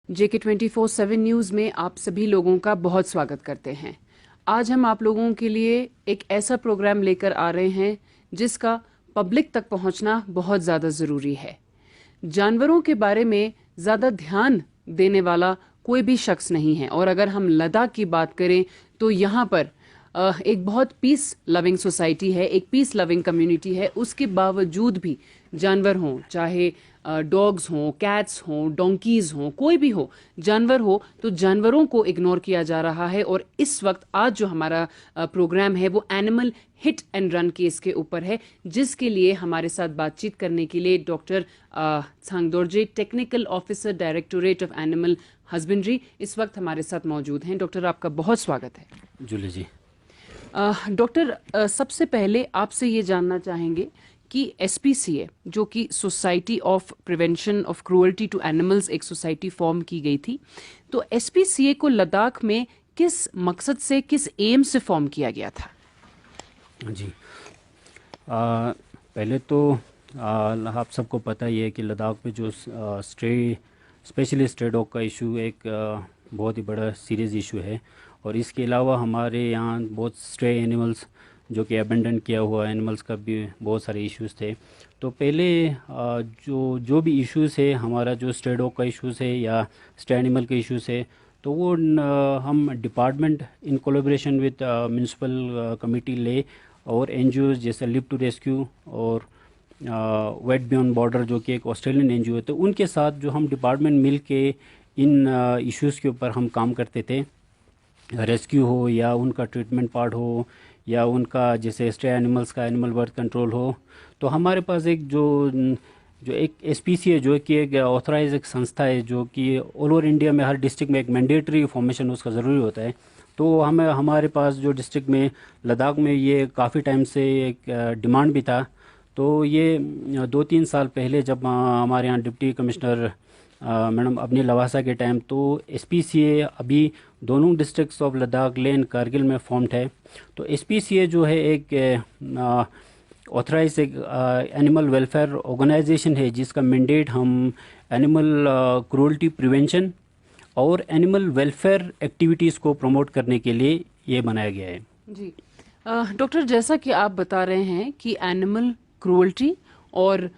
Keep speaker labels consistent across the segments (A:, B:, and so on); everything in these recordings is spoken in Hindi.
A: JK24/7 न्यूज़ में आप सभी लोगों का बहुत स्वागत करते हैं। आज हम आप लोगों के लिए एक ऐसा प्रोग्राम लेकर आ रहे हैं जिसका पब्लिक तक पहुंचना बहुत ज़्यादा ज़रूरी है। जानवरों के बारे में ज़्यादा ध्यान देने वाला कोई भी शख्स नहीं है, और अगर हम लद्दाख की बात करें तो यहाँ पर एक बहुत पीस लविंग सोसाइटी है, एक पीस लविंग कम्युनिटी है। उसके बावजूद भी जानवर हों, चाहे डॉग्स हों, कैट्स हों, डोंकीज हों, कोई भी हो, जानवर हो, तो जानवरों को इग्नोर किया जा रहा है। और इस वक्त आज जो हमारा प्रोग्राम है वो animal hit and run case के ऊपर है, जिसके लिए हमारे साथ बातचीत करने के लिए doctor Changdorje, technical officer, directorate of animal husbandry, इस वक्त हमारे साथ मौजूद हैं। डॉक्टर, आपका बहुत स्वागत है।
B: जूली जी।
A: डॉक्टर, सबसे पहले आपसे ये जानना चाहेंगे कि SPCA, जो कि society of prevention of cruelty to animals, एक सोसाइटी फॉर्म की गई थी, तो SPCA को लद्दाख में किस मकसद से, किस एम से फॉर्म किया गया था?
B: जी, पहले तो आप सबको पता ही है कि लद्दाख में जो स्पेशली स्ट्रे डॉग का इशू एक बहुत ही बड़ा सीरियस इशू है। और इसके अलावा हमारे यहाँ बहुत स्ट्रे एनिमल्स जो कि अबेंडन किया हुआ एनिमल्स का भी बहुत सारे इश्यूज़ थे। तो पहले जो भी इश्यूज़ है, हमारा जो स्ट्रे डॉग का इश्यूज़ है या स्ट्रे एनिमल के इश्यूज़ है, तो वो हम department in collaboration with municipal committee ले और NGOs जैसे लिव टू रेस्क्यू और वेट बियॉन्ड बॉर्डर जो कि एक ऑस्ट्रेलियन NGO है, तो उनके साथ जो हम डिपार्टमेंट मिल के इन इश्यूज़ के ऊपर हम काम करते थे। रेस्क्यू हो या उनका ट्रीटमेंट पार्ट हो या उनका जैसे स्ट्रे एनिमल्स का एनिमल बर्थ कंट्रोल हो, तो हमारे पास एक जो एक SPCA जो कि एक ऑथराइज एक संस्था है जो कि ऑल ओवर इंडिया में हर डिस्ट्रिक्ट में एक मैंडेटरी फॉर्मेशन उसका ज़रूरी होता है। तो हमारे पास जो डिस्ट्रिक्ट में लद्दाख में ये काफ़ी टाइम से एक डिमांड भी था। तो ये 2-3 साल पहले जब हमारे यहाँ डिप्टी कमिश्नर मैडम अपनी लवासा के टाइम, तो SPCA अभी दोनों districts of Ladakh, Leh and Kargil में फॉर्म्ड है। तो SPCA जो है एक ऑथराइज एक एनिमल वेलफेयर ऑर्गेनाइजेशन है जिसका मैंडेट हम एनिमल क्रूअल्टी प्रिवेंशन और एनिमल वेलफेयर एक्टिविटीज़ को प्रमोट करने के लिए ये बनाया गया है।
A: जी डॉक्टर, जैसा कि आप बता रहे हैं कि एनिमल क्रूअल्टी और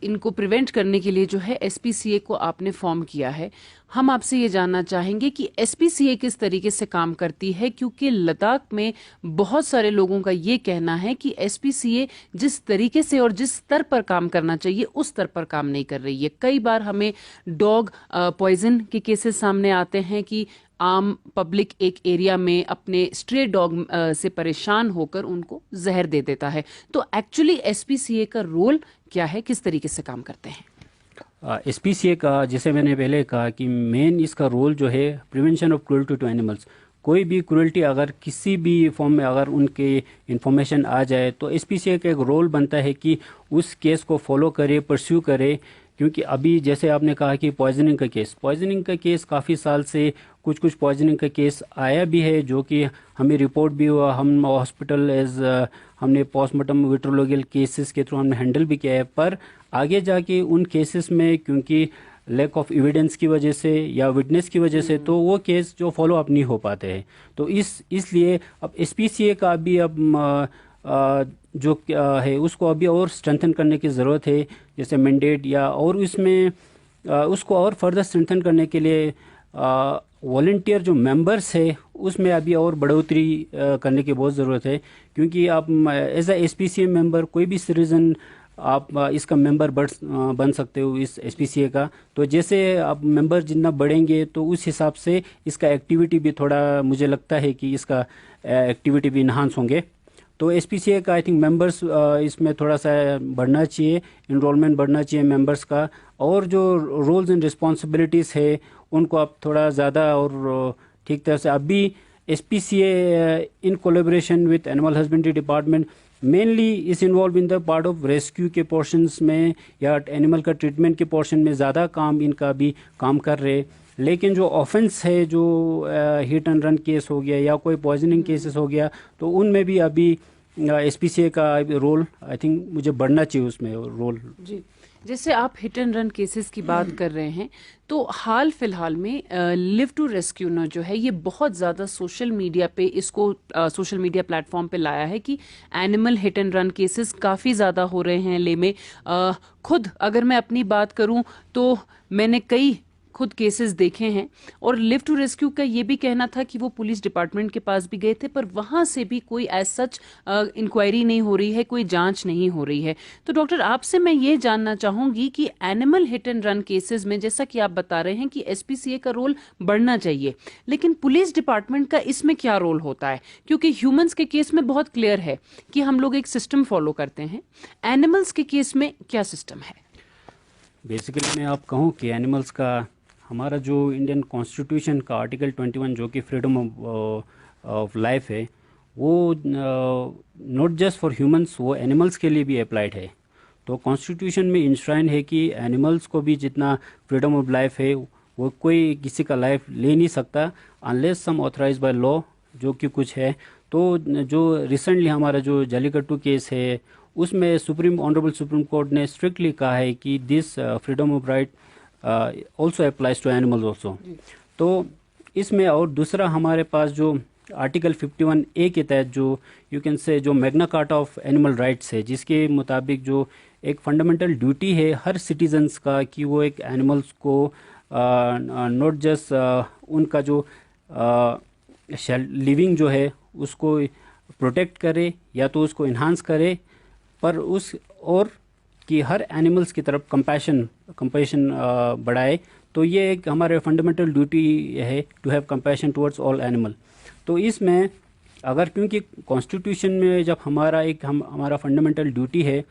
A: इनको प्रिवेंट करने के लिए जो है SPCA को आपने फॉर्म किया है, हम आपसे ये जानना चाहेंगे कि SPCA किस तरीके से काम करती है, क्योंकि लद्दाख में बहुत सारे लोगों का ये कहना है कि SPCA जिस तरीके से और जिस स्तर पर काम करना चाहिए उस स्तर पर काम नहीं कर रही है। कई बार हमें डॉग पॉइजन के केसेस सामने आते हैं कि आम पब्लिक एक एरिया में अपने स्ट्रे डॉग से परेशान होकर उनको जहर दे देता है। तो एक्चुअली SPCA का रोल क्या है, किस तरीके से काम करते हैं?
B: SPCA का, जैसे मैंने पहले कहा कि मेन इसका रोल जो है prevention of cruelty to animals. कोई भी क्रूअल्टी अगर किसी भी फॉर्म में अगर उनके इन्फॉर्मेशन आ जाए तो SPCA का एक रोल बनता है कि उस केस को फॉलो करे, परस्यू करे। क्योंकि अभी जैसे आपने कहा कि पॉइजनिंग का केस काफ़ी साल से कुछ पॉइजनिंग का केस आया भी है जो कि हमें रिपोर्ट भी हुआ। हम हॉस्पिटल हमने पोस्टमार्टम विट्रोलॉजिकल केसेस के थ्रू हमने हैंडल भी किया है। पर आगे जाके उन केसेस में क्योंकि लैक ऑफ एविडेंस की वजह से या विटनेस की वजह से तो वो केस जो फॉलो अप नहीं हो पाते हैं। तो इसलिए अब SPCA का भी अब जो है उसको अभी और स्ट्रेंथन करने की ज़रूरत है, जैसे मैंडेट या और इसमें उसको और फर्दर स्ट्रेंथन करने के लिए वॉलंटियर जो मेंबर्स है उसमें अभी और बढ़ोतरी करने की बहुत ज़रूरत है। क्योंकि आप एज अ SPCA मेंबर कोई भी सिटीजन आप इसका मेंबर बन सकते हो इस SPCA का। तो जैसे आप मेंबर जितना बढ़ेंगे तो उस हिसाब से इसका एक्टिविटी भी थोड़ा, मुझे लगता है कि इसका एक्टिविटी भी इन्हांस होंगे। तो SPCA का आई थिंक मेंबर्स इसमें थोड़ा सा बढ़ना चाहिए, इनरोलमेंट बढ़ना चाहिए मेंबर्स का। और जो रोल्स एंड रिस्पॉन्सिबिलिटीज़ है उनको आप थोड़ा ज़्यादा और ठीक तरह से अभी SPCA in collaboration with animal husbandry department mainly is involve in the part of rescue के पोर्शंस में या एनिमल का ट्रीटमेंट के पोर्शन में ज़्यादा काम इनका भी काम कर रहे। लेकिन जो ऑफेंस है, जो हिट एंड रन केस हो गया या कोई पॉइजनिंग केसेस हो गया, तो उनमें भी अभी SPCA का रोल आई थिंक मुझे बढ़ना चाहिए उसमें रोल।
A: जी, जैसे आप हिट एंड रन केसेस की बात कर रहे हैं, तो हाल फिलहाल में लिव टू रेस्क्यू ना जो है ये बहुत ज़्यादा सोशल मीडिया पे इसको सोशल मीडिया प्लेटफॉर्म पे लाया है कि animal hit and run cases काफ़ी ज़्यादा हो रहे हैं ले में। खुद अगर मैं अपनी बात करूं तो मैंने कई खुद केसेस देखे हैं, और लिव टू रेस्क्यू का ये भी कहना था कि वो पुलिस डिपार्टमेंट के पास भी गए थे, पर वहां से भी कोई एज सच इंक्वायरी नहीं हो रही है, कोई जांच नहीं हो रही है। तो डॉक्टर, आपसे मैं ये जानना चाहूंगी कि animal hit and run cases में जैसा कि आप बता रहे हैं कि एसपीसीए का रोल बढ़ना चाहिए, लेकिन पुलिस डिपार्टमेंट का इसमें क्या रोल होता है? क्योंकि ह्यूमंस के केस में बहुत क्लियर है कि हम लोग एक सिस्टम फॉलो करते हैं, एनिमल्स के केस में क्या सिस्टम है?
B: बेसिकली मैं आप कहूँ कि एनिमल्स का हमारा जो इंडियन कॉन्स्टिट्यूशन का आर्टिकल 21 जो कि फ्रीडम ऑफ लाइफ है, वो नॉट जस्ट फॉर ह्यूमंस, वो एनिमल्स के लिए भी अप्लाइड है। तो कॉन्स्टिट्यूशन में इंश्राइन है कि एनिमल्स को भी जितना फ्रीडम ऑफ लाइफ है वो कोई किसी का लाइफ ले नहीं सकता unless some authorise by law, जो कि कुछ है। तो जो रिसेंटली हमारा जो जलीकट्टू केस है उसमें ऑनरेबल सुप्रीम कोर्ट ने स्ट्रिक्टली कहा है कि this freedom of right also applies to animals also. तो इसमें और दूसरा हमारे पास जो आर्टिकल 51A के तहत जो यू कैन से जो Magna carta of animal rights है, जिसके मुताबिक जो एक फंडामेंटल ड्यूटी है हर सिटीजन्स का कि वो एक एनिमल्स को नॉट जस्ट उनका जो लिविंग जो है उसको प्रोटेक्ट करे या तो उसको इन्हांस करे, पर उस और कि हर एनिमल्स की तरफ कंपैशन बढ़ाए। तो ये एक हमारे फंडामेंटल ड्यूटी है to have compassion towards all animal. तो इसमें अगर क्योंकि कॉन्स्टिट्यूशन में जब हमारा फंडामेंटल ड्यूटी है,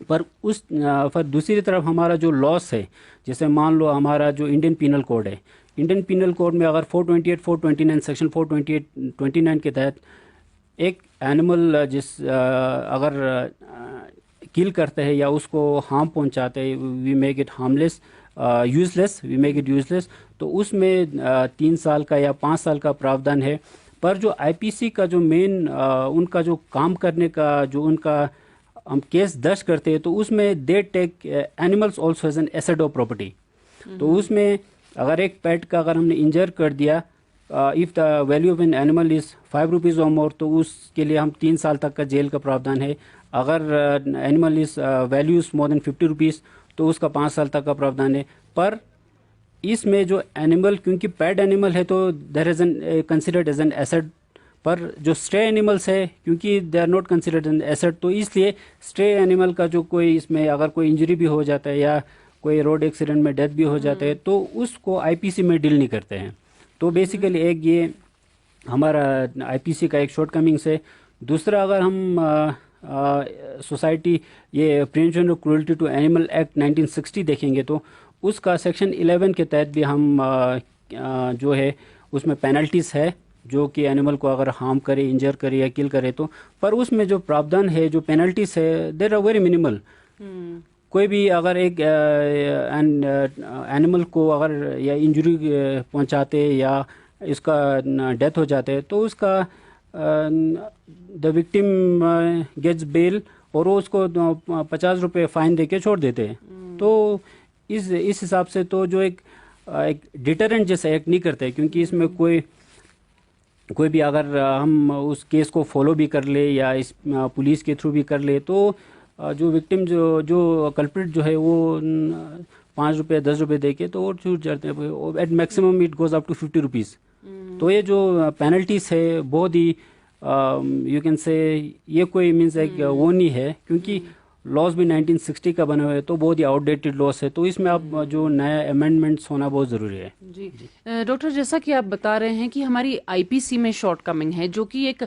B: पर दूसरी तरफ हमारा जो लॉस है, जैसे मान लो हमारा जो इंडियन पीनल कोड है, इंडियन पीनल कोड में अगर 428, 429 सेक्शन 428, 29 के तहत एक एनिमल अगर किल करते हैं या उसको हार्म पहुंचाते हैं, we make it harmless, useless, we make it useless, तो उसमें 3 साल का या 5 साल का प्रावधान है। पर जो आईपीसी का जो मेन उनका जो काम करने का जो उनका हम केस दर्ज करते हैं, तो उसमें they take animals also as an asset of property. तो उसमें अगर एक पेट का अगर हमने इंजर कर दिया, if the value of an animal is 5 rupees और मोर, तो उसके लिए हम 3 साल तक का जेल का प्रावधान है। अगर animal is values more than 50 rupees तो उसका 5 साल तक का प्रावधान है। पर इसमें जो एनिमल, क्योंकि पेट एनिमल है तो there is an considered as an asset, पर जो स्ट्रे एनिमल्स है क्योंकि they are not considered an asset, तो इसलिए स्ट्रे एनिमल का जो कोई इसमें अगर कोई इंजरी भी हो जाता है या कोई रोड एक्सीडेंट में डेथ भी हो जाता है तो उसको आईपीसी में डील नहीं करते हैं। तो बेसिकली एक ये हमारा आईपीसी का एक शॉर्टकमिंग्स है। दूसरा, अगर हम सोसाइटी ये prevention of cruelty to animal act 1960 देखेंगे तो उसका सेक्शन 11 के तहत भी हम जो है उसमें पेनल्टीज है जो कि एनिमल को अगर हार्म करे, इंजर करे या किल करे तो, पर उसमें जो प्रावधान है, जो पेनल्टीज है, देर आर वेरी मिनिमल। कोई भी अगर एक एनिमल को अगर या इंजरी पहुंचाते या इसका डेथ हो जाते तो उसका द विक्टिम गेट्स बेल और वो उसको 50 रुपये फाइन देके छोड़ देते हैं। तो इस हिसाब से तो जो एक डिटरेंट जैसा एक्ट नहीं करते, क्योंकि इसमें कोई भी अगर हम उस केस को फॉलो भी कर ले या इस पुलिस के थ्रू भी कर ले तो जो विक्टिम जो कल्प्रिट जो है वो 5 रुपये 10 रुपये दे के तो वो छूट जाते हैं। At maximum it goes up to 50 rupees. तो ये जो पेनल्टीज है बहुत ही यू कैन से ये कोई मीन्स एक वो नहीं है, क्योंकि लॉस भी 1960 का बना हुआ है तो बहुत ही आउटडेटेड लॉस है। तो इसमें आप जो नया अमेंडमेंट्स होना बहुत ज़रूरी है।
A: जी डॉक्टर, जैसा कि आप बता रहे हैं कि हमारी आईपीसी में शॉर्टकमिंग है, जो कि एक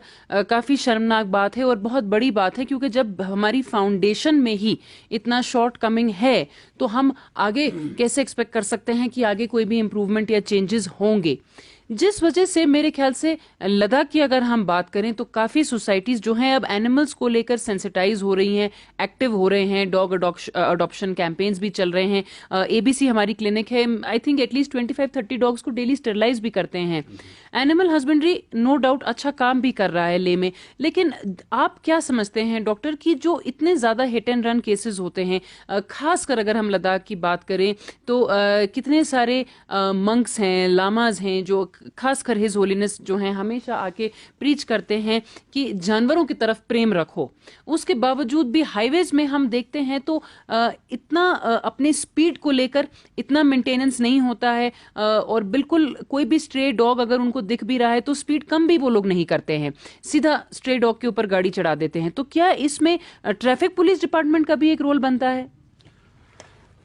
A: काफ़ी शर्मनाक बात है और बहुत बड़ी बात है, क्योंकि जब हमारी फाउंडेशन में ही इतना शॉर्टकमिंग है तो हम आगे कैसे एक्सपेक्ट कर सकते हैं कि आगे कोई भी इम्प्रूवमेंट या चेंजेस होंगे। जिस वजह से मेरे ख्याल से लद्दाख की अगर हम बात करें तो काफ़ी सोसाइटीज़ जो हैं अब एनिमल्स को लेकर सेंसिटाइज हो रही हैं, एक्टिव हो रहे हैं, डॉग अडॉप्शन कैंपेन्स भी चल रहे हैं। एबीसी हमारी क्लिनिक है, आई थिंक एटलीस्ट 25-30 डॉग्स को डेली स्टरलाइज भी करते हैं। एनिमल हस्बेंड्री नो डाउट अच्छा काम भी कर रहा है ले में, लेकिन आप क्या समझते हैं डॉक्टर की जो इतने ज़्यादा हिट एंड रन केसेस होते हैं, खासकर अगर हम लद्दाख की बात करें तो कितने सारे मंक्स हैं, लामाज हैं जो खासकर हिज होलीनेस जो हैं हमेशा आके प्रीच करते हैं कि जानवरों की तरफ प्रेम रखो। उसके बावजूद भी हाईवेज में हम देखते हैं तो इतना अपने स्पीड को लेकर इतना मेंटेनेंस नहीं होता है, और बिल्कुल कोई भी स्ट्रे डॉग अगर उनको दिख भी रहा है तो स्पीड कम भी वो लोग नहीं करते हैं, सीधा स्ट्रे डॉग के ऊपर गाड़ी चढ़ा देते हैं। तो क्या इसमें ट्रैफिक पुलिस डिपार्टमेंट का भी एक रोल बनता है?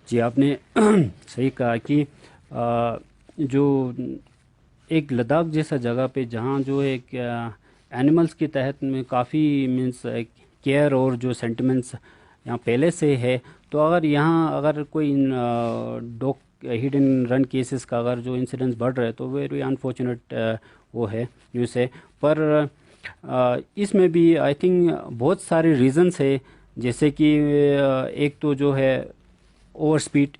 B: जी, आपने सही कहा कि जो एक लद्दाख जैसा जगह पे जहाँ जो एक एनिमल्स के तहत में काफ़ी मीन्स केयर और जो सेंटिमेंट्स यहाँ पहले से है, तो अगर यहाँ अगर कोई dog hit and run cases का अगर जो इंसिडेंट्स बढ़ रहे हैं तो वेरी अनफॉर्चुनेट वो है न्यूज़ है। पर इसमें भी आई थिंक बहुत सारे रीजंस है, जैसे कि एक तो जो है ओवर स्पीड,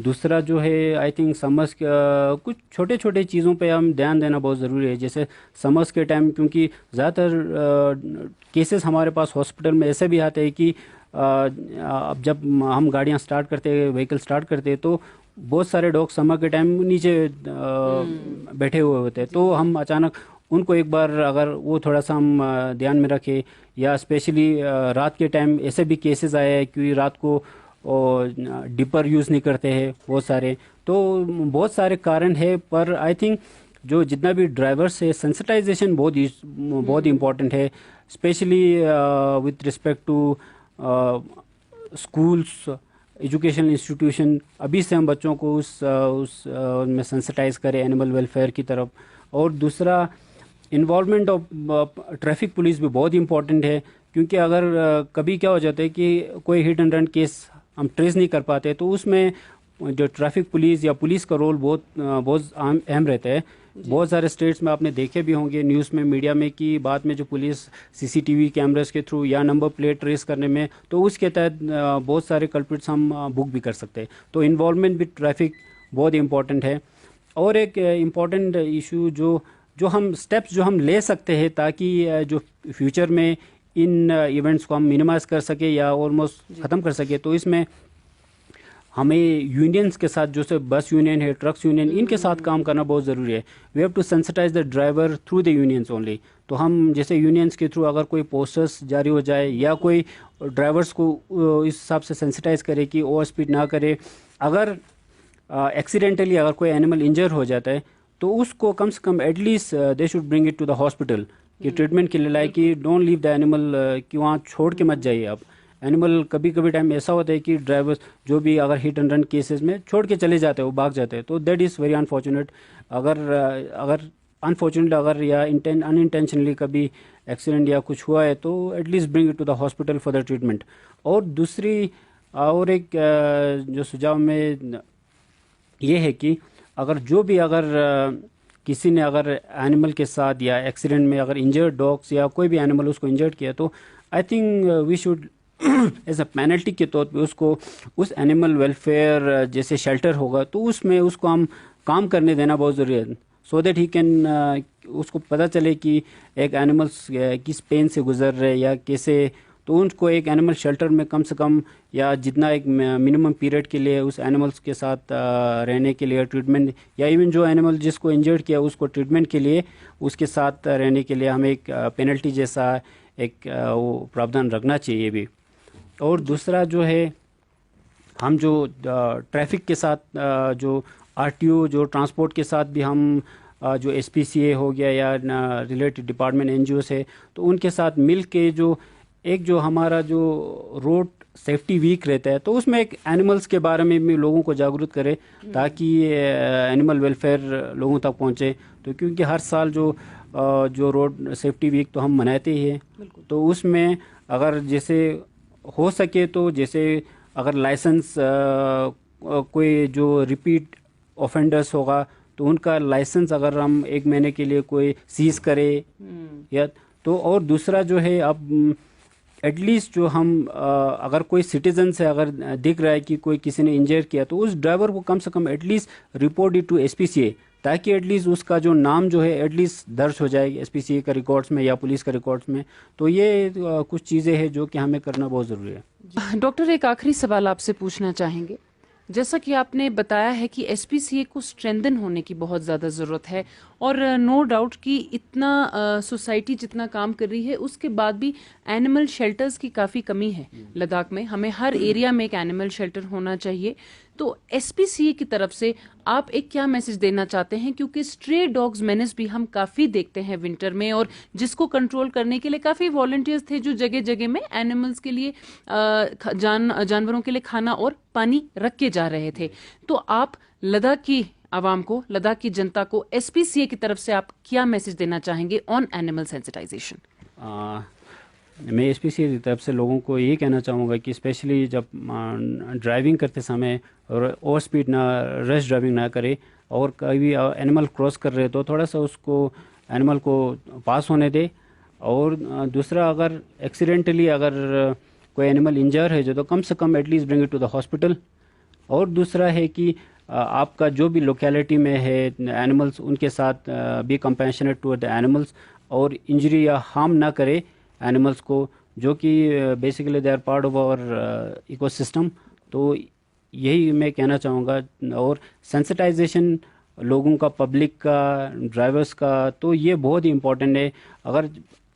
B: दूसरा जो है आई थिंक समर्स कुछ छोटे छोटे चीज़ों पे हम ध्यान देना बहुत ज़रूरी है। जैसे समर्स के टाइम क्योंकि ज़्यादातर केसेस हमारे पास हॉस्पिटल में ऐसे भी आते हैं कि अब जब हम गाड़ियाँ स्टार्ट करते हैं, व्हीकल स्टार्ट करते हैं, तो बहुत सारे डॉग समर के टाइम नीचे बैठे हुए होते हैं, तो हम अचानक उनको एक बार अगर वो थोड़ा सा हम ध्यान में रखें, या स्पेशली रात के टाइम ऐसे भी केसेस आए हैं कि रात को और डिपर यूज़ नहीं करते हैं बहुत सारे, तो बहुत सारे कारण है। पर आई थिंक जो जितना भी ड्राइवर्स है सेंसिटाइजेशन बहुत इम्पोर्टेंट है, specially with respect to schools, educational institution. अभी से हम बच्चों को उस में सेंसिटाइज करें एनिमल वेलफेयर की तरफ। और दूसरा इन्वॉल्वमेंट ऑफ ट्रैफिक पुलिस भी बहुत इम्पोर्टेंट है, क्योंकि अगर कभी क्या हो जाता है कि कोई हिट एंड रन केस हम ट्रेस नहीं कर पाते, तो उसमें जो ट्रैफिक पुलिस या पुलिस का रोल बहुत अहम रहता है। बहुत सारे स्टेट्स में आपने देखे भी होंगे न्यूज़ में, मीडिया में, कि बाद में जो पुलिस सीसीटीवी कैमरास के थ्रू या नंबर प्लेट ट्रेस करने में, तो उसके तहत बहुत सारे कल्प्रिट्स हम बुक भी कर सकते हैं। तो इन्वॉल्वमेंट विद ट्रैफिक बहुत इम्पॉर्टेंट है। और एक इम्पॉर्टेंट इशू जो हम स्टेप्स जो हम ले सकते हैं ताकि जो फ्यूचर में इन इवेंट्स को हम मिनिमाइज कर सके या ऑलमोस्ट ख़त्म कर सके, तो इसमें हमें यूनियंस के साथ, जो से बस यूनियन है, ट्रक्स यूनियन, इनके साथ काम करना बहुत ज़रूरी है। We have to sensitise the driver through the unions only. तो हम जैसे यूनियंस के थ्रू अगर कोई पोस्टर्स जारी हो जाए या कोई ड्राइवर्स को इस हिसाब से सेंसिटाइज करे कि ओवर स्पीड ना करे, अगर एक्सीडेंटली अगर कोई एनिमल इंजर हो जाता है तो उसको कम से कम at least they should bring it to the hospital कि ट्रीटमेंट के लिए लाए, कि डोंट लीव द एनिमल, कि वहाँ छोड़ के मत जाइए आप एनिमल। कभी कभी टाइम ऐसा होता है कि ड्राइवर्स जो भी अगर हिट एंड रन केसेस में छोड़ के चले जाते हैं, वो भाग जाते हैं, तो दैट इज़ वेरी अनफॉर्चुनेट। अगर अनफॉर्चुनेटली अगर या अनइंटेंशनली कभी एक्सीडेंट या कुछ हुआ है तो at least bring it to the hospital for the treatment. और दूसरी और एक जो सुझाव में ये है कि अगर किसी ने अगर एनिमल के साथ या एक्सीडेंट में अगर इंजर्ड डॉग्स या कोई भी एनिमल उसको इंजर्ड किया, तो I think we should as a penalty के तौर पे उसको उस एनिमल वेलफेयर जैसे शेल्टर होगा तो उसमें उसको हम काम करने देना बहुत ज़रूरी है, सो दैट ही कैन उसको पता चले कि एक एनिमल्स किस पेन से गुजर रहे या कैसे, तो उनको एक एनिमल शेल्टर में कम से कम या जितना एक मिनिमम पीरियड के लिए उस एनिमल्स के साथ रहने के लिए ट्रीटमेंट, या इवन जो एनिमल जिसको इंजर्ड किया उसको ट्रीटमेंट के लिए उसके साथ रहने के लिए हमें एक पेनल्टी जैसा एक वो प्रावधान रखना चाहिए भी। और दूसरा जो है, हम जो ट्रैफिक के साथ जो आरटीओ जो ट्रांसपोर्ट के साथ भी हम जो एसपीसीए हो गया या रिलेटेड डिपार्टमेंट एनजीओ है, तो उनके साथ मिल के जो हमारा जो रोड सेफ्टी वीक रहता है, तो उसमें एक एनिमल्स के बारे में भी लोगों को जागरूक करें ताकि एनिमल वेलफेयर लोगों तक पहुंचे। तो क्योंकि हर साल जो रोड सेफ्टी वीक तो हम मनाते ही हैं, तो उसमें अगर जैसे हो सके तो जैसे अगर लाइसेंस कोई जो रिपीट ऑफेंडर्स होगा तो उनका लाइसेंस अगर हम 1 महीने के लिए कोई सीज करे या तो, और दूसरा जो है अब एटलीस्ट जो हम अगर कोई सिटीजन से अगर दिख रहा है कि कोई किसी ने इंजर किया तो उस ड्राइवर को कम से कम at least report it to SPCA, ताकि एटलीस्ट उसका जो नाम जो है एटलीस्ट दर्ज हो जाए एसपीसीए का रिकॉर्ड्स में या पुलिस का रिकॉर्ड्स में। तो ये कुछ चीज़ें हैं जो कि हमें करना बहुत ज़रूरी है।
A: डॉक्टर, एक आखिरी सवाल आपसे पूछना चाहेंगे। जैसा कि आपने बताया है कि एसपीसीए को स्ट्रेंथन होने की बहुत ज़्यादा ज़रूरत है, और नो डाउट कि इतना सोसाइटी जितना काम कर रही है उसके बाद भी एनिमल शेल्टर्स की काफ़ी कमी है लद्दाख में। हमें हर एरिया में एक एनिमल शेल्टर होना चाहिए। तो एसपीसीए की तरफ से आप एक क्या मैसेज देना चाहते हैं, क्योंकि स्ट्रे डॉग्स मेनेस भी हम काफ़ी देखते हैं विंटर में, और जिसको कंट्रोल करने के लिए काफ़ी वॉलंटियर्स थे जो जगह जगह में एनिमल्स के लिए जानवरों के लिए खाना और पानी रख के जा रहे थे। तो आप लद्दाख की आवाम को, लद्दाख की जनता को एसपीसीए की तरफ से आप क्या मैसेज देना चाहेंगे ऑन एनिमल सेंसिटाइजेशन?
B: मैं एसपीसीए की तरफ से लोगों को ये कहना चाहूँगा कि स्पेशली जब ड्राइविंग करते समय ओवर स्पीड ना, रश ड्राइविंग ना करे, और कभी एनिमल क्रॉस कर रहे तो थोड़ा सा उसको एनिमल को पास होने दे। और दूसरा, अगर एक्सीडेंटली अगर कोई एनिमल इंजर है जो, तो कम से कम at least bring it to the hospital. और दूसरा है कि आपका जो भी लोकेलिटी में है एनिमल्स, उनके साथ be compassionate toward the animals, और इंजरी या हार्म ना करे एनिमल्स को, जो कि basically they are part of our ecosystem. तो यही मैं कहना चाहूँगा। और सेंसिटाइजेशन लोगों का, पब्लिक का, ड्राइवर्स का, तो ये बहुत ही इम्पोर्टेंट है। अगर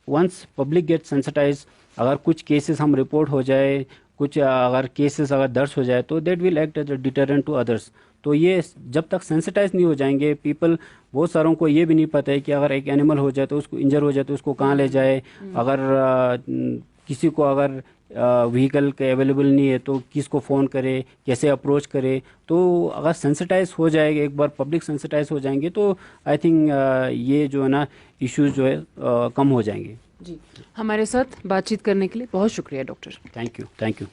B: वंस पब्लिक गेट सेंसिटाइज, अगर कुछ केसेस हम रिपोर्ट हो जाए, कुछ अगर केसेस अगर दर्ज हो जाए, तो that will act as a deterrent to others. तो ये जब तक सेंसिटाइज नहीं हो जाएंगे पीपल, बहुत सारों को ये भी नहीं पता है कि अगर एक एनिमल हो जाए तो उसको इंजर हो जाए तो उसको कहाँ ले जाए, अगर किसी को अगर व्हीकल के अवेलेबल नहीं है तो किसको फ़ोन करे, कैसे अप्रोच करे। तो अगर सेंसिटाइज हो जाएगा, एक बार पब्लिक सेंसिटाइज हो जाएंगे, तो आई थिंक ये जो है ना इश्यूज जो है कम हो जाएंगे।
A: जी, हमारे साथ बातचीत करने के लिए बहुत शुक्रिया doctor.
B: Thank you, thank you.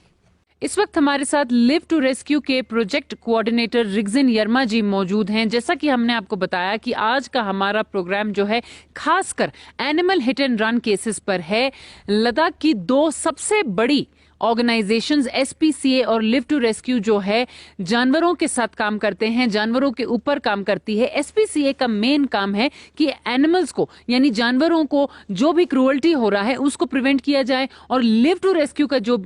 A: इस वक्त हमारे साथ लिव टू रेस्क्यू के प्रोजेक्ट कोऑर्डिनेटर रिगजिन यरमा जी मौजूद हैं। जैसा कि हमने आपको बताया कि आज का हमारा प्रोग्राम जो है खासकर animal hit and run cases पर है। लद्दाख की 2 सबसे बड़ी ऑर्गेनाइजेशंस एसपीसीए और लिव टू रेस्क्यू जो है जानवरों के साथ काम करते हैं, जानवरों के ऊपर काम करती है। एसपीसीए का मेन काम है कि एनिमल्स को, यानी जानवरों को जो भी क्रूअल्टी हो रहा है उसको प्रिवेंट किया जाए, और लिव टू रेस्क्यू का जो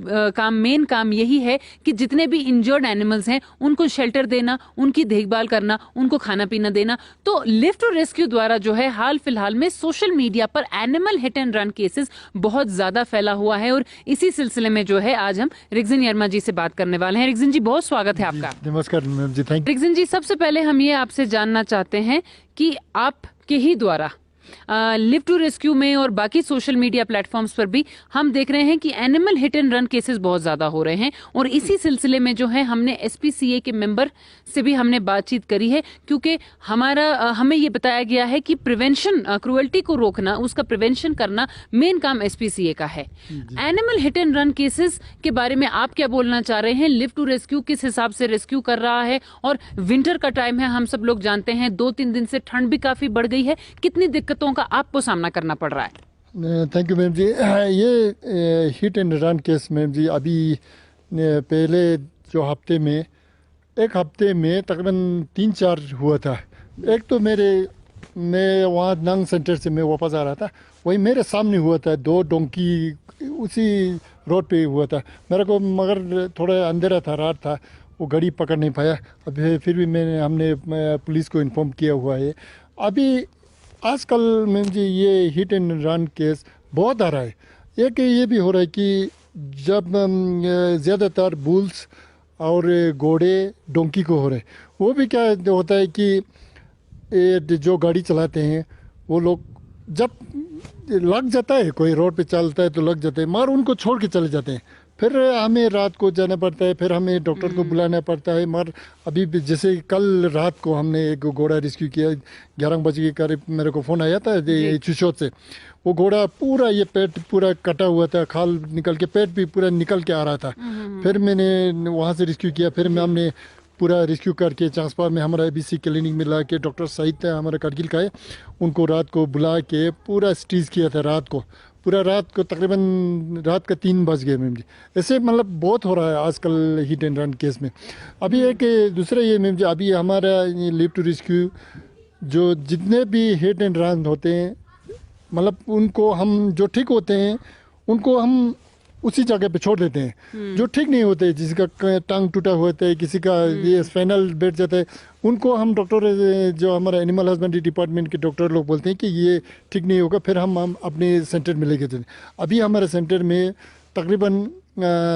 A: मेन काम यही है कि जितने भी इंजर्ड एनिमल्स हैं उनको शेल्टर देना, उनकी देखभाल करना, उनको खाना पीना देना। तो लिव टू रेस्क्यू द्वारा जो है हाल फिलहाल में सोशल मीडिया पर animal hit and run cases बहुत ज्यादा फैला हुआ है, और इसी सिलसिले में जो है आज हम रिगजिन यरमा जी से बात करने वाले हैं। रिगजिन जी, बहुत स्वागत है आपका।
C: नमस्कार ma'am ji, thank you.
A: Rigzin ji, सबसे पहले हम ये आपसे जानना चाहते हैं कि आपके ही द्वारा लिव टू रेस्क्यू में और बाकी सोशल मीडिया प्लेटफॉर्म्स पर भी हम देख रहे हैं कि animal hit and run cases बहुत ज्यादा हो रहे हैं, और इसी सिलसिले में जो है हमने एसपीसीए के मेंबर से भी हमने बातचीत करी है, क्योंकि हमें ये बताया गया है कि प्रिवेंशन, क्रूअल्टी को रोकना, उसका प्रिवेंशन करना मेन काम एसपीसीए का है। Animal hit and run cases के बारे में आप क्या बोलना चाह रहे हैं? लिव टू रेस्क्यू किस हिसाब से रेस्क्यू कर रहा है? और विंटर का टाइम है, हम सब लोग जानते हैं, 2-3 दिन से ठंड भी काफी बढ़ गई है, कितनी दिक्कतों का आपको सामना करना पड़ रहा है?
C: Thank you ma'am ji. ये hit and run case ma'am ji अभी पहले जो हफ्ते में, एक हफ्ते में तकरीबन 3-4 हुआ था। एक तो मैं वहाँ नंग सेंटर से मैं वापस आ रहा था, वही मेरे सामने हुआ था, 2 डोंकी उसी रोड पे हुआ था मेरे को, मगर थोड़ा अंधेरा था, रात था, वो गाड़ी पकड़ नहीं पाया। अभी फिर भी हमने पुलिस को इन्फॉर्म किया हुआ है। अभी आजकल मैम जी ये हिट एंड रन केस बहुत आ रहा है। एक ये भी हो रहा है कि जब ज़्यादातर बुल्स और घोड़े डोंकी को हो रहे, वो भी क्या होता है कि जो गाड़ी चलाते हैं वो लोग जब लग जाता है, कोई रोड पे चलता है तो लग जाते हैं, मगर उनको छोड़ के चले जाते हैं। फिर हमें रात को जाना पड़ता है, फिर हमें डॉक्टर को बुलाना पड़ता है। मगर अभी भी जैसे कल रात को हमने एक घोड़ा रेस्क्यू किया, 11 बजे के करीब मेरे को फ़ोन आया था चुशोत से। वो घोड़ा पूरा, ये पेट पूरा कटा हुआ था, खाल निकल के पेट भी पूरा निकल के आ रहा था। फिर मैंने वहाँ से रेस्क्यू किया, फिर हमने पूरा रेस्क्यू करके चांसपा में हमारा ABC क्लिनिक में ला के डॉक्टर सईद हमारा कारगिल का है, उनको रात को बुला के पूरा स्टीच किया था। रात को पूरा रात को तकरीबन रात का 3 बज गए मैम जी। ऐसे मतलब बहुत हो रहा है आजकल हिट एंड रन केस में। अभी एक दूसरा ये मैम जी, अभी हमारा लिव टू रेस्क्यू जो जितने भी हिट एंड रन होते हैं, मतलब उनको हम जो ठीक होते हैं उनको हम उसी जगह पे छोड़ देते हैं। जो ठीक नहीं होते, जिसका टांग टूटा हुआ है, किसी का ये स्पाइनल बैठ जाता है, उनको हम डॉक्टर जो हमारा एनिमल हस्बेंड्री डिपार्टमेंट के डॉक्टर लोग बोलते हैं कि ये ठीक नहीं होगा, फिर हम अपने सेंटर में लेके जाते हैं। अभी हमारे सेंटर में तकरीबन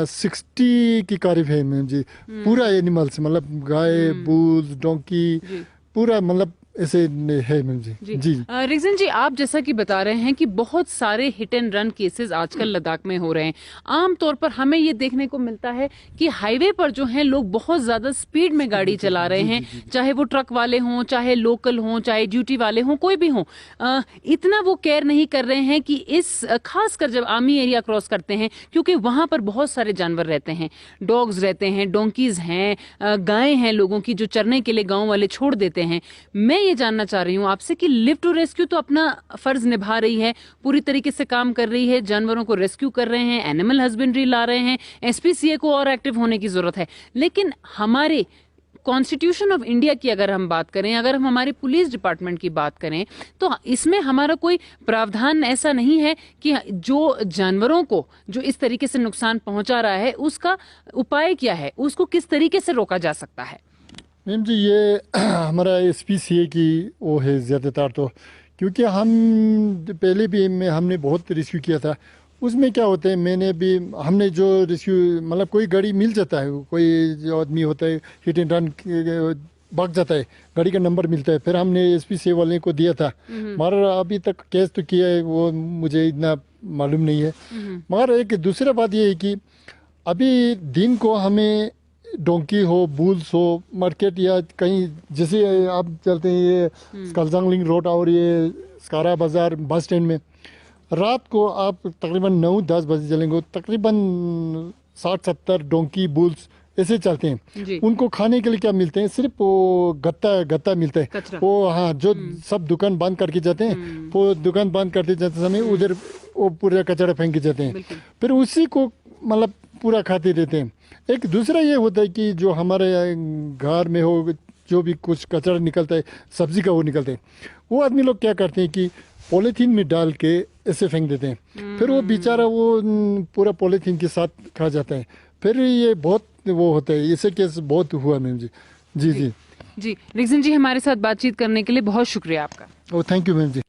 C: 60 की करीब है मैम जी, पूरा एनिमल्स, मतलब गाय, बूल, डोंकी, पूरा मतलब ऐसे है मैम जी। जी
A: रिगजिन जी, आप जैसा कि बता रहे हैं कि बहुत सारे हिट एंड रन केसेस आजकल लद्दाख में हो रहे हैं। आमतौर पर हमें ये देखने को मिलता है कि हाईवे पर जो है लोग बहुत ज्यादा स्पीड में गाड़ी चला रहे हैं, चाहे वो ट्रक वाले हों, चाहे लोकल हों, चाहे ड्यूटी वाले हों, कोई भी हों। इतना वो केयर नहीं कर रहे हैं कि खासकर जब आर्मी एरिया क्रॉस करते हैं, क्योंकि वहां पर बहुत सारे जानवर रहते हैं, डॉग्स रहते हैं, डोंकीज हैं, गायें हैं लोगों की जो चरने के लिए गाँव वाले छोड़ देते हैं। मैं ये जानना चाह रही हूँ आपसे कि लिव टू रेस्क्यू तो अपना फर्ज निभा रही है, पूरी तरीके से काम कर रही है, जानवरों को रेस्क्यू कर रहे हैं, एनिमल हस्बेंड्री ला रहे हैं, SPCA को और एक्टिव होने की जरूरत है। लेकिन हमारे कॉन्स्टिट्यूशन ऑफ इंडिया की अगर हम बात करें, अगर हम हमारे पुलिस डिपार्टमेंट की बात करें, तो इसमें हमारा कोई प्रावधान ऐसा नहीं है कि जो जानवरों को जो इस तरीके से नुकसान पहुंचा रहा है उसका उपाय क्या है, उसको किस तरीके से रोका जा सकता है।
C: मैम जी, ये हमारा SPCA की वो है ज़्यादातर, तो क्योंकि हम पहले भी हमने बहुत रेस्क्यू किया था। उसमें क्या होता है, हमने जो रेस्क्यू मतलब कोई गाड़ी मिल जाता है, कोई जो आदमी होता है हिट एंड रन भाग जाता है, गाड़ी का नंबर मिलता है, फिर हमने SPCA वाले को दिया था। मगर अभी तक केस तो किया है, वो मुझे इतना मालूम नहीं है। मगर एक दूसरा बात ये है कि अभी दिन को हमें डोंकी हो, बुल्स हो, मार्केट या कहीं जैसे आप चलते हैं ये स्कलजांगलिंग रोड और ये स्कारा बाज़ार बस स्टैंड में, रात को आप तकरीबन 9-10 बजे चलेंगे, तकरीबन 60-70 डोंकी, बुल्स ऐसे चलते हैं। उनको खाने के लिए क्या मिलते हैं? सिर्फ वो गत्ता मिलता है, वो हाँ, जो सब दुकान बंद करके जाते हैं, वो दुकान बंद करते जाते समय उधर वो पूरा कचरा फेंक के जाते हैं, फिर उसी को मतलब पूरा खाते रहते हैं। एक दूसरा ये होता है कि जो हमारे घर में हो, जो भी कुछ कचरा निकलता है, सब्जी का वो निकलता है, वो आदमी लोग क्या करते हैं कि पॉलीथीन में डाल के ऐसे फेंक देते हैं, फिर वो बेचारा वो पूरा पॉलीथीन के साथ खा जाता है। फिर ये बहुत वो होता है, इससे केस बहुत हुआ मैम जी। जी जी
A: जी रिगजिन जी, हमारे साथ बातचीत करने के लिए बहुत शुक्रिया आपका।
C: ओ थैंक यू मैम जी।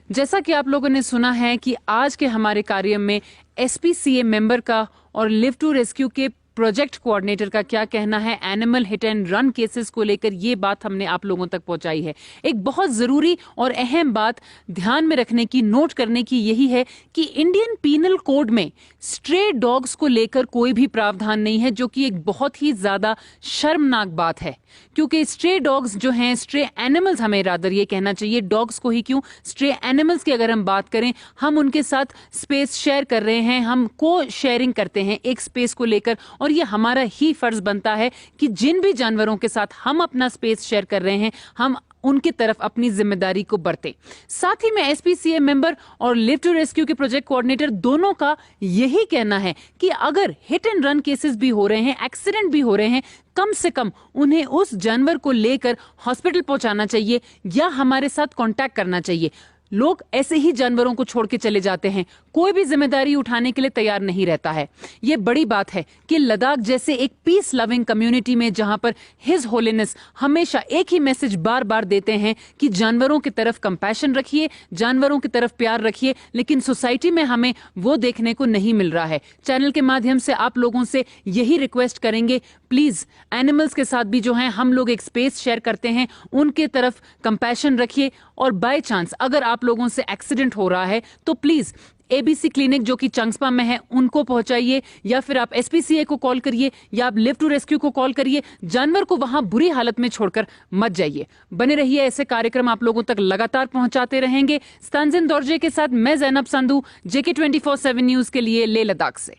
A: जैसा कि आप लोगों ने सुना है कि आज के हमारे कार्य में SPCA मेंबर का और लिव टू रेस्क्यू के प्रोजेक्ट कोऑर्डिनेटर का क्या कहना है animal hit and run cases को लेकर, ये बात हमने आप लोगों तक पहुंचाई है। एक बहुत जरूरी और अहम बात ध्यान में रखने की, नोट करने की यही है कि इंडियन पीनल कोड में स्ट्रे डॉग्स को लेकर कोई भी प्रावधान नहीं है, जो कि एक बहुत ही ज्यादा शर्मनाक बात है। क्योंकि स्ट्रे डॉग्स जो हैं, स्ट्रे एनिमल्स, हमें रादर ये कहना चाहिए, डॉग्स को ही क्यों, स्ट्रे एनिमल्स की अगर हम बात करें, हम उनके साथ स्पेस शेयर कर रहे हैं, हम को शेयरिंग करते हैं एक स्पेस को लेकर, और ये हमारा ही फर्ज बनता है कि जिन भी जानवरों के साथ हम अपना स्पेस शेयर कर रहे हैं, हम उनकी तरफ अपनी जिम्मेदारी को बरतें। साथ ही में SPCA मेंबर और लिव टू रेस्क्यू के प्रोजेक्ट कोऑर्डिनेटर दोनों का यही कहना है कि अगर हिट एंड रन केसेस भी हो रहे हैं, एक्सीडेंट भी हो रहे हैं, कम से कम उन्हें उस जानवर को लेकर हॉस्पिटल पहुंचाना चाहिए या हमारे साथ कांटेक्ट करना चाहिए। लोग ऐसे ही जानवरों को छोड़ के चले जाते हैं, कोई भी जिम्मेदारी उठाने के लिए तैयार नहीं रहता है। ये बड़ी बात है कि लद्दाख जैसे एक पीस लविंग कम्युनिटी में, जहां पर हिज होलीनेस हमेशा एक ही मैसेज बार बार देते हैं कि जानवरों की तरफ कंपैशन रखिए, जानवरों की तरफ प्यार रखिए, लेकिन सोसाइटी में हमें वो देखने को नहीं मिल रहा है। चैनल के माध्यम से आप लोगों से यही रिक्वेस्ट करेंगे, प्लीज एनिमल्स के साथ भी जो है हम लोग एक स्पेस शेयर करते हैं, उनके तरफ कंपैशन रखिए, और बाय चांस अगर आप लोगों से एक्सीडेंट हो रहा है तो प्लीज ABC क्लिनिक जो कि चंगस्पा में है उनको पहुंचाइए, या फिर आप SPCA को कॉल करिए, या आप लिव टू रेस्क्यू को कॉल करिए। जानवर को वहां बुरी हालत में छोड़कर मत जाइए। बने रहिए, ऐसे कार्यक्रम आप लोगों तक लगातार पहुंचाते रहेंगे। स्तानजिन दौरजे के साथ मैं जैनब संधू, JK 24/7 न्यूज के लिए लेह लद्दाख से।